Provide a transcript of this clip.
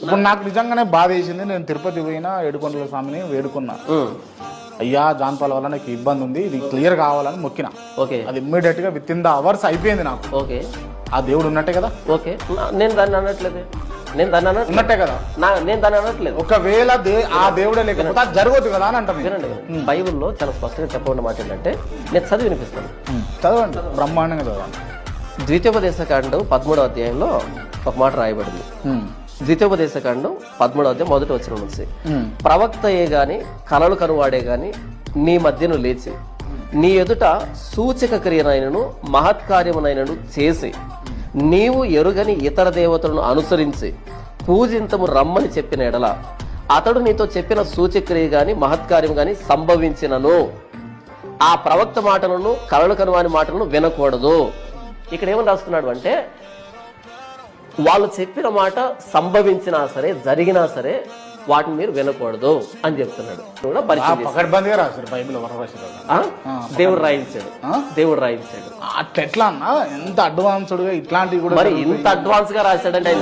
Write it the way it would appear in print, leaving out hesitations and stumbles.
ఇప్పుడు నాకు నిజంగానే బాధ వేసింది. నేను తిరుపతి పోయినా ఏడుకొండల స్వామిని వేడుకున్నా, అయ్యా జాన్పాల వల్ల నాకు ఇబ్బంది ఉంది, ఇది క్లియర్ కావాలని మొక్కిన. ఓకే, అది ఇమ్మీడియట్ గా విత్ ఇన్ ద అవర్స్ అయిపోయింది నాకు. ఓకే, ఆ దేవుడు ఉన్నట్టే కదా. ఓకే, నేను దాన్ని అనట్లేదు, నేను దాన్ని అనట్లేదు, ఉన్నట్టే కదా, నేను దాన్ని అనట్లేదు. ఒకవేళ ఆ దేవుడే లేకపోతే అది జరగదు కదా అని అంటాను. వినండి, బైబిల్లో చాలా స్పష్టంగా చెప్పకుండా మాట ఏంటంటే, నేను చదివి వినిపిస్తాను, చదవండి, బ్రహ్మాండంగా చదవండి. ద్వితీయోపదేశకాండం 13వ అధ్యాయంలో ఒక మాట రాయబడింది. ద్వితీయోపదేశకాండం 13వ అధ్యాయం 1వ వచనం నుంచి, ప్రవక్తయే గాని కలలు కనువాడే గాని నీ మధ్యను లేచి నీ ఎదుట సూచక క్రియనైనను మహత్కార్యమునైనను చేసి నీవు ఎరుగని ఇతర దేవతలను అనుసరించి పూజింతము రమ్మని చెప్పిన ఎడల అతడు నీతో చెప్పిన సూచక్రియ గాని మహత్కార్యం గాని సంభవించినను ఆ ప్రవక్త మాటలను కలలు కనువాని మాటలను వినకూడదు. ఇక్కడ ఏమని రాస్తున్నాడు అంటే, వాళ్ళు చెప్పిన మాట సంభవించినా సరే జరిగినా సరే వాటిని మీరు వినకూడదు అని చెప్తున్నాడు. పకడ్బందీగా రాశారు బైబిల్. దేవుడు రాయించాడు, దేవుడు రాయించాడు. అట్లా ఎట్లా అన్నా, ఎంత అడ్వాన్స్డ్ గా ఇట్లాంటివి కూడా మరి ఇంత అడ్వాన్స్ గా రాశాడంటే